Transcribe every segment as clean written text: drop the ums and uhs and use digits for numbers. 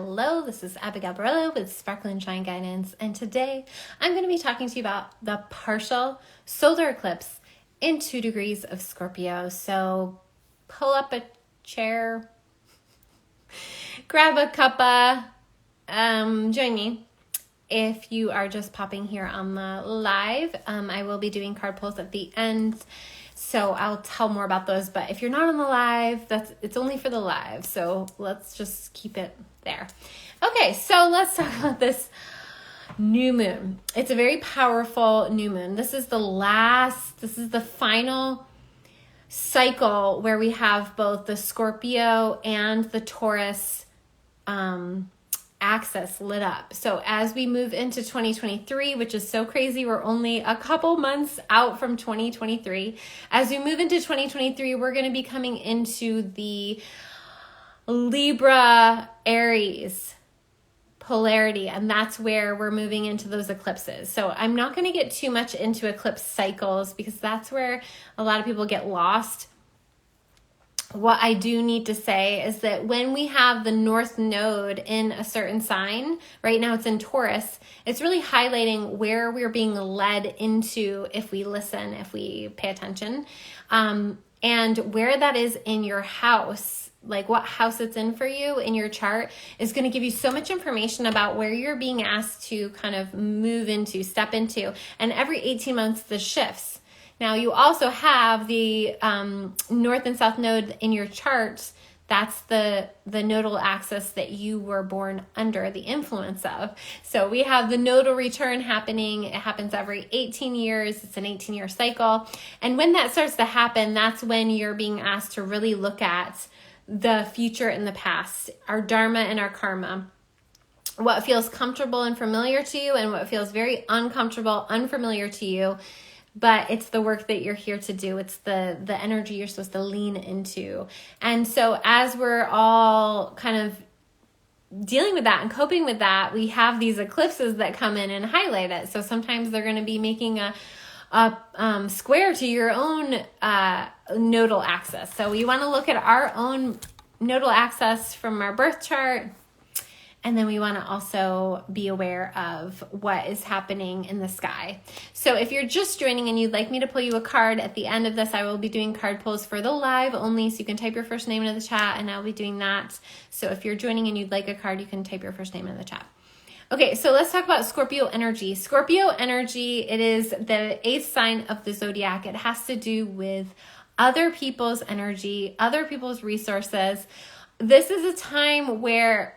Hello, this is Abigail Barello with Sparkle and Shine Guidance, and today I'm going to be talking to you about the partial solar eclipse in 2 degrees of Scorpio. So pull up a chair, grab a cuppa, join me. If you are just popping here on the live, I will be doing card pulls at the end. So I'll tell more about those, but if you're not on the live, it's only for the live. So let's just keep it there. Okay, so let's talk about this new moon. It's a very powerful new moon. This is the final cycle where we have both the Scorpio and the Taurus axis lit up. So as we move into 2023, which is so crazy, we're only a couple months out from 2023. As we move into 2023, we're going to be coming into the Libra Aries polarity, and that's where we're moving into those eclipses. So I'm not going to get too much into eclipse cycles because that's where a lot of people get lost. What I do need to say is that when we have the North Node in a certain sign, right now it's in Taurus, it's really highlighting where we're being led into if we listen, if we pay attention, and where that is in your house, like what house it's in for you in your chart, is going to give you so much information about where you're being asked to kind of move into, step into, and every 18 months this shifts. Now, you also have the North and South Node in your chart. That's the nodal axis that you were born under the influence of. So we have the nodal return happening. It happens every 18 years. It's an 18-year cycle. And when that starts to happen, that's when you're being asked to really look at the future and the past, our dharma and our karma. What feels comfortable and familiar to you and what feels very uncomfortable, unfamiliar to you. But it's the work that you're here to do. It's the energy you're supposed to lean into. And so as we're all kind of dealing with that and coping with that, we have these eclipses that come in and highlight it. So sometimes they're going to be making a square to your own nodal axis. So we want to look at our own nodal axis from our birth chart. And then we want to also be aware of what is happening in the sky. So if you're just joining and you'd like me to pull you a card at the end of this, I will be doing card pulls for the live only. So you can type your first name into the chat and I'll be doing that. So if you're joining and you'd like a card, you can type your first name in the chat. Okay, so let's talk about Scorpio energy. Scorpio energy, it is the 8th sign of the zodiac. It has to do with other people's energy, other people's resources. This is a time where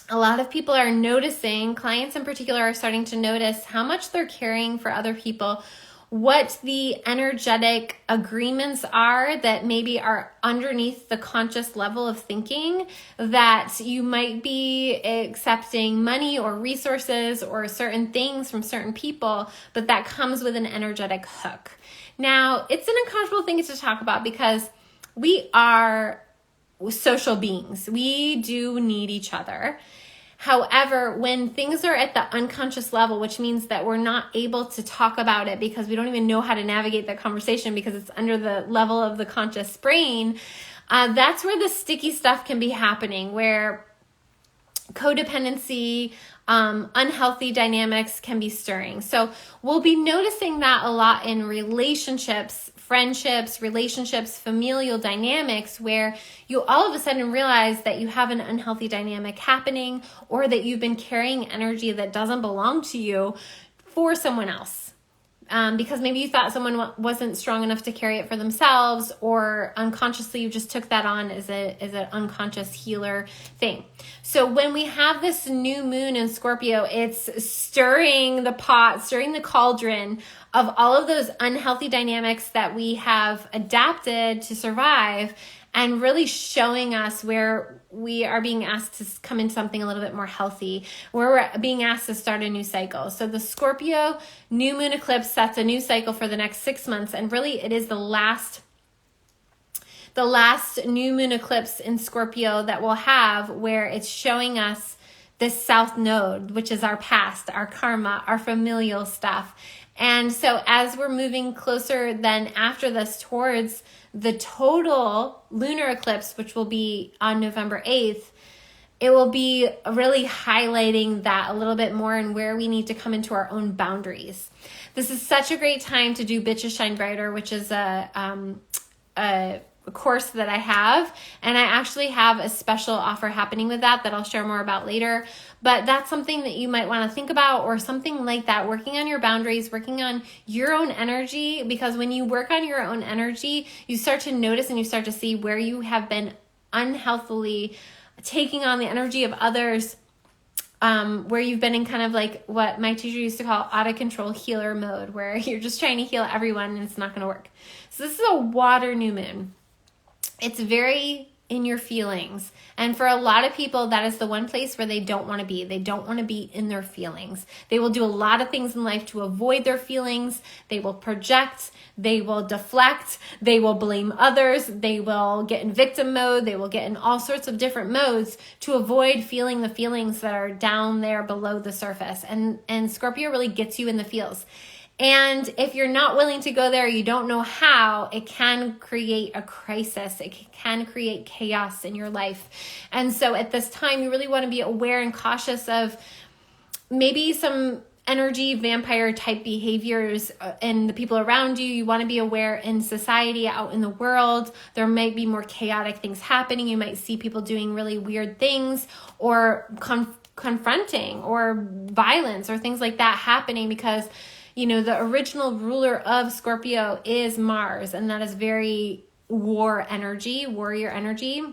a lot of people are noticing, clients in particular are starting to notice how much they're carrying for other people, what the energetic agreements are that maybe are underneath the conscious level of thinking, that you might be accepting money or resources or certain things from certain people, but that comes with an energetic hook. Now, it's an uncomfortable thing to talk about because we are social beings. We do need each other. However, when things are at the unconscious level, which means that we're not able to talk about it because we don't even know how to navigate that conversation because it's under the level of the conscious brain, that's where the sticky stuff can be happening, where codependency, unhealthy dynamics can be stirring. So we'll be noticing that a lot in relationships, friendships, relationships, familial dynamics, where you all of a sudden realize that you have an unhealthy dynamic happening or that you've been carrying energy that doesn't belong to you for someone else. Because maybe you thought someone wasn't strong enough to carry it for themselves, or unconsciously you just took that on as an unconscious healer thing. So when we have this new moon in Scorpio, it's stirring the pot, stirring the cauldron of all of those unhealthy dynamics that we have adapted to survive, and really showing us where we are being asked to come into something a little bit more healthy, where we're being asked to start a new cycle. So the Scorpio new moon eclipse sets a new cycle for the next 6 months, and really it is the last new moon eclipse in Scorpio that we'll have, where it's showing us this South Node, which is our past, our karma, our familial stuff. And so as we're moving closer then after this towards the total lunar eclipse, which will be on November 8th, it will be really highlighting that a little bit more and where we need to come into our own boundaries. This is such a great time to do Bitches Shine Brighter, which is a course that I have, and I actually have a special offer happening with that I'll share more about later. But that's something that you might want to think about, or something like that, working on your boundaries, working on your own energy, because when you work on your own energy, you start to notice and you start to see where you have been unhealthily taking on the energy of others, where you've been in kind of like what my teacher used to call out of control healer mode, where you're just trying to heal everyone and it's not going to work. So this is a water new moon. It's very in your feelings. And for a lot of people, that is the one place where they don't want to be. They don't want to be in their feelings. They will do a lot of things in life to avoid their feelings. They will project. They will deflect. They will blame others. They will get in victim mode. They will get in all sorts of different modes to avoid feeling the feelings that are down there below the surface. And Scorpio really gets you in the feels. And if you're not willing to go there, you don't know how, it can create a crisis. It can create chaos in your life. And so at this time, you really want to be aware and cautious of maybe some energy vampire type behaviors in the people around you. You want to be aware in society, out in the world. There might be more chaotic things happening. You might see people doing really weird things, or confronting, or violence, or things like that happening, because the original ruler of Scorpio is Mars, and that is very warrior energy.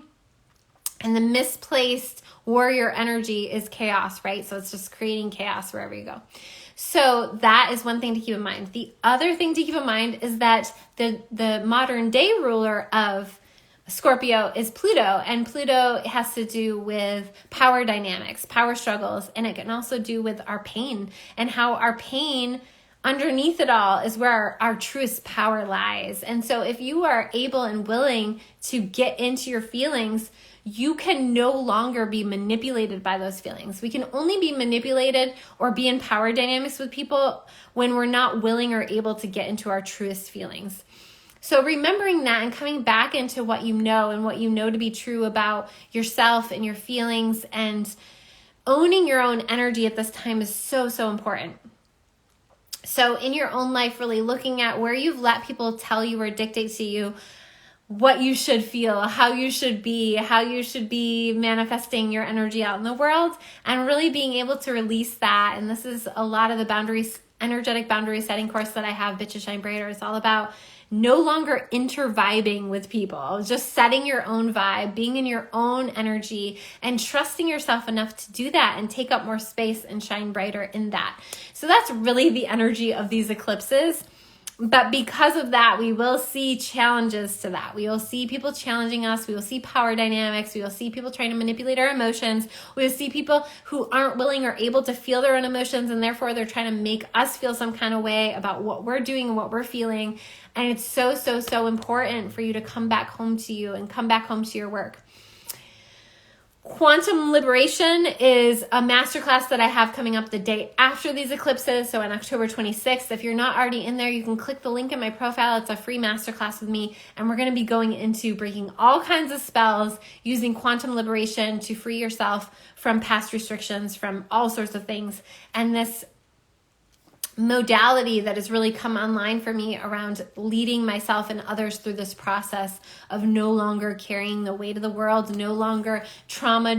And the misplaced warrior energy is chaos, right? So it's just creating chaos wherever you go. So that is one thing to keep in mind. The other thing to keep in mind is that the modern day ruler of Scorpio is Pluto, and Pluto has to do with power dynamics, power struggles, and it can also do with our pain, and how our pain underneath it all is where our truest power lies. And so if you are able and willing to get into your feelings, you can no longer be manipulated by those feelings. We can only be manipulated or be in power dynamics with people when we're not willing or able to get into our truest feelings. So remembering that and coming back into what you know and what you know to be true about yourself and your feelings, and owning your own energy at this time is so, so important. So in your own life, really looking at where you've let people tell you or dictate to you what you should feel, how you should be manifesting your energy out in the world, and really being able to release that. And this is a lot of the energetic boundary setting course that I have, Bitches Shine Brighter. It's all about no longer inter-vibing with people, just setting your own vibe, being in your own energy, and trusting yourself enough to do that and take up more space and shine brighter in that. So that's really the energy of these eclipses. But because of that, we will see challenges to that. We will see people challenging us. We will see power dynamics. We will see people trying to manipulate our emotions. We will see people who aren't willing or able to feel their own emotions, and therefore they're trying to make us feel some kind of way about what we're doing and what we're feeling. And it's so, so, so important for you to come back home to you and come back home to your work. Quantum Liberation is a masterclass that I have coming up the day after these eclipses, so on October 26th. If you're not already in there, you can click the link in my profile. It's a free masterclass with me, and we're going to be going into breaking all kinds of spells using quantum liberation to free yourself from past restrictions, from all sorts of things. And this modality that has really come online for me around leading myself and others through this process of no longer carrying the weight of the world, no longer trauma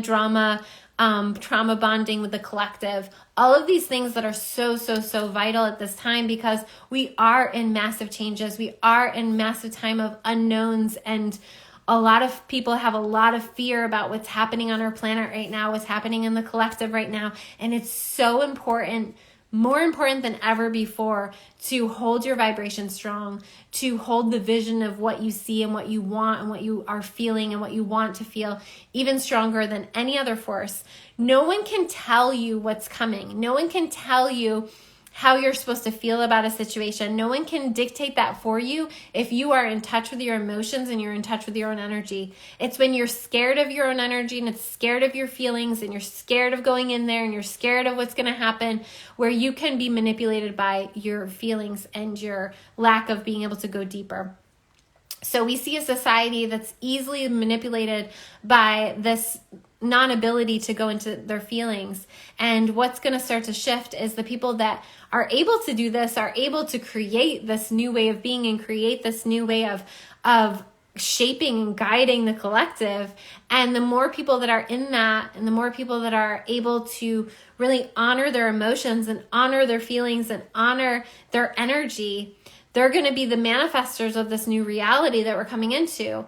bonding with the collective, all of these things that are so, so, so vital at this time, because we are in massive changes. We are in massive time of unknowns, and a lot of people have a lot of fear about what's happening on our planet right now, what's happening in the collective right now. And it's so important, more important than ever before, to hold your vibration strong, to hold the vision of what you see and what you want and what you are feeling and what you want to feel even stronger than any other force. No one can tell you what's coming. No one can tell you how you're supposed to feel about a situation. No one can dictate that for you if you are in touch with your emotions and you're in touch with your own energy. It's when you're scared of your own energy and it's scared of your feelings and you're scared of going in there and you're scared of what's going to happen, where you can be manipulated by your feelings and your lack of being able to go deeper. So we see a society that's easily manipulated by this non-ability to go into their feelings. And what's going to start to shift is the people that are able to do this are able to create this new way of being and create this new way of shaping and guiding the collective. And the more people that are in that, and the more people that are able to really honor their emotions and honor their feelings and honor their energy, they're going to be the manifestors of this new reality that we're coming into.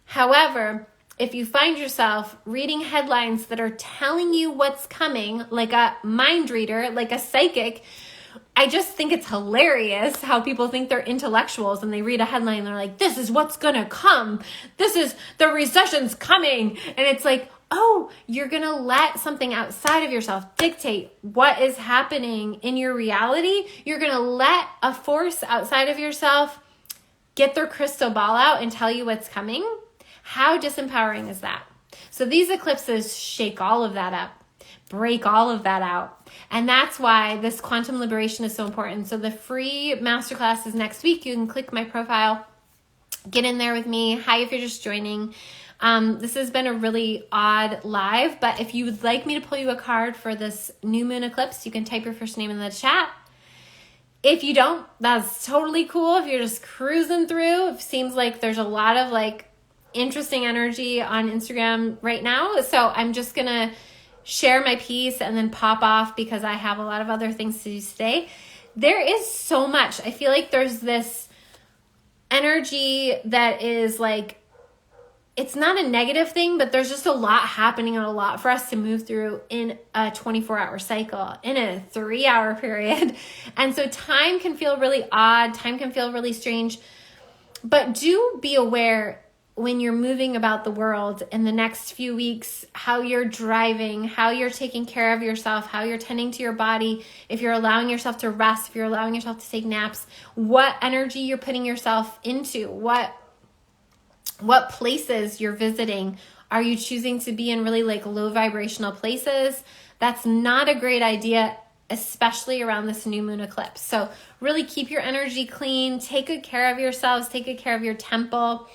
However, if you find yourself reading headlines that are telling you what's coming, like a mind reader, like a psychic, I just think it's hilarious how people think they're intellectuals and they read a headline and they're like, this is what's going to come. This is the recession's coming. And it's like, oh, you're going to let something outside of yourself dictate what is happening in your reality. You're going to let a force outside of yourself get their crystal ball out and tell you what's coming. How disempowering is that? So these eclipses shake all of that up, break all of that out. And that's why this quantum liberation is so important. So the free masterclass is next week. You can click my profile, get in there with me. Hi, if you're just joining. This has been a really odd live, but if you would like me to pull you a card for this new moon eclipse, you can type your first name in the chat. If you don't, that's totally cool. If you're just cruising through, it seems like there's a lot of interesting energy on Instagram right now. So I'm just going to share my piece and then pop off because I have a lot of other things to do today. There is so much. I feel like there's this energy that is it's not a negative thing, but there's just a lot happening and a lot for us to move through in a 24-hour cycle, in a 3-hour period. And so time can feel really odd. Time can feel really strange. But do be aware when you're moving about the world in the next few weeks, how you're driving, how you're taking care of yourself, how you're tending to your body, if you're allowing yourself to rest, if you're allowing yourself to take naps, what energy you're putting yourself into, what places you're visiting. Are you choosing to be in really low vibrational places? That's not a great idea, especially around this new moon eclipse. So really keep your energy clean, take good care of yourselves, take good care of your temple.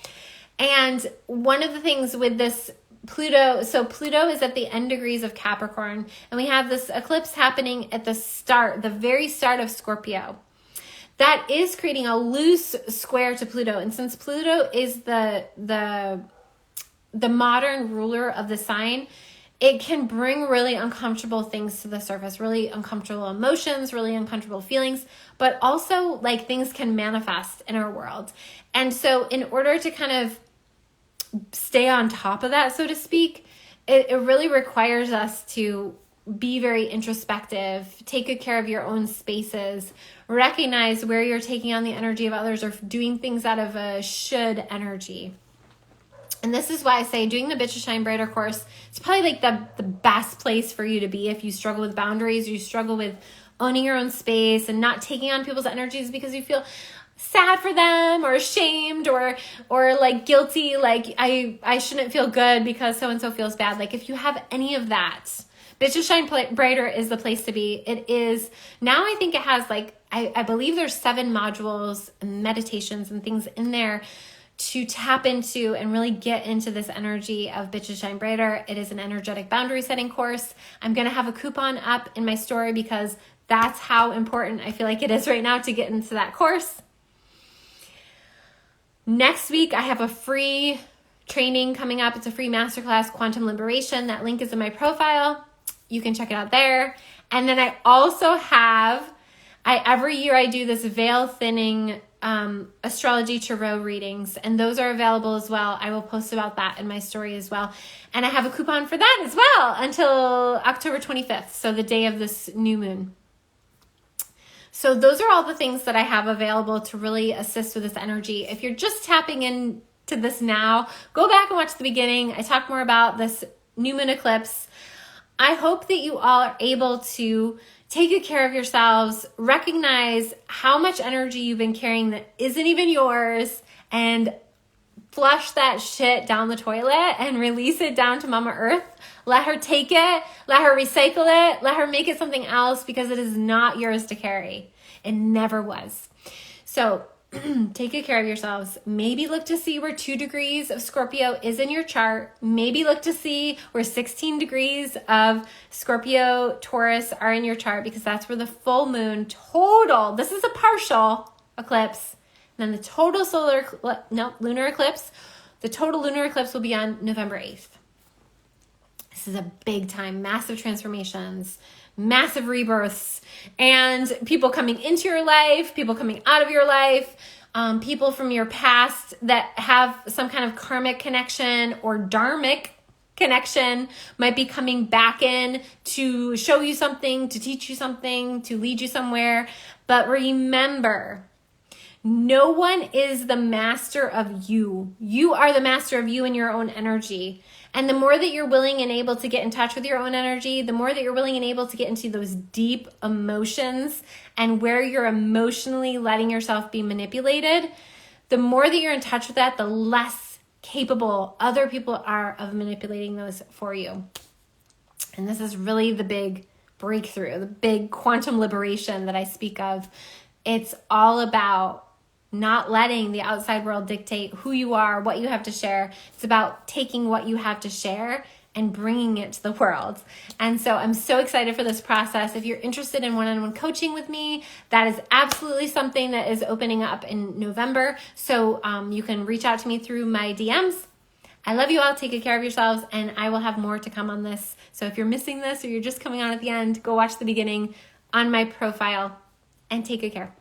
And one of the things with this Pluto, so Pluto is at the end degrees of Capricorn, and we have this eclipse happening at the very start of Scorpio. That is creating a loose square to Pluto. And since Pluto is the modern ruler of the sign, it can bring really uncomfortable things to the surface, really uncomfortable emotions, really uncomfortable feelings, but also things can manifest in our world. And so in order to kind of stay on top of that, so to speak, it really requires us to be very introspective, take good care of your own spaces, recognize where you're taking on the energy of others or doing things out of a should energy. And this is why I say doing the Bitch to Shine Brighter course, it's probably the best place for you to be if you struggle with boundaries, or you struggle with owning your own space and not taking on people's energies because you feel sad for them or ashamed or guilty, I shouldn't feel good because so-and-so feels bad. If you have any of that, Bitch to Shine Brighter is the place to be. It is, now I think it has I believe there's 7 modules and meditations and things in there to tap into and really get into this energy of Bitch to Shine Brighter. It is an energetic boundary setting course. I'm going to have a coupon up in my story because that's how important I feel like it is right now to get into that course. Next week, I have a free training coming up. It's a free masterclass, Quantum Liberation. That link is in my profile. You can check it out there. And then I also have, every year I do this veil thinning astrology tarot readings, and those are available as well. I will post about that in my story as well. And I have a coupon for that as well until October 25th, so the day of this new moon. So those are all the things that I have available to really assist with this energy. If you're just tapping into this now, go back and watch the beginning. I talk more about this new moon eclipse. I hope that you all are able to take good care of yourselves, recognize how much energy you've been carrying that isn't even yours, and flush that shit down the toilet and release it down to Mama Earth. Let her take it, let her recycle it, let her make it something else, because it is not yours to carry. It never was. So take good care of yourselves. Maybe look to see where 2 degrees of Scorpio is in your chart. Maybe look to see where 16 degrees of Scorpio Taurus are in your chart, because that's where the full moon total, this is a partial eclipse, and then the total lunar eclipse, the total lunar eclipse will be on November 8th. This is a big time, massive transformations, massive rebirths, and people coming into your life, people coming out of your life, people from your past that have some kind of karmic connection or dharmic connection might be coming back in to show you something, to teach you something, to lead you somewhere. But remember, no one is the master of you. You are the master of you and your own energy. And the more that you're willing and able to get in touch with your own energy, the more that you're willing and able to get into those deep emotions and where you're emotionally letting yourself be manipulated, the more that you're in touch with that, the less capable other people are of manipulating those for you. And this is really the big breakthrough, the big quantum liberation that I speak of. It's all about not letting the outside world dictate who you are, what you have to share. It's about taking what you have to share and bringing it to the world. And so I'm so excited for this process. If you're interested in one-on-one coaching with me, that is absolutely something that is opening up in November. So you can reach out to me through my DMs. I love you all. Take good care of yourselves, and I will have more to come on this. So if you're missing this or you're just coming on at the end, go watch the beginning on my profile and take good care.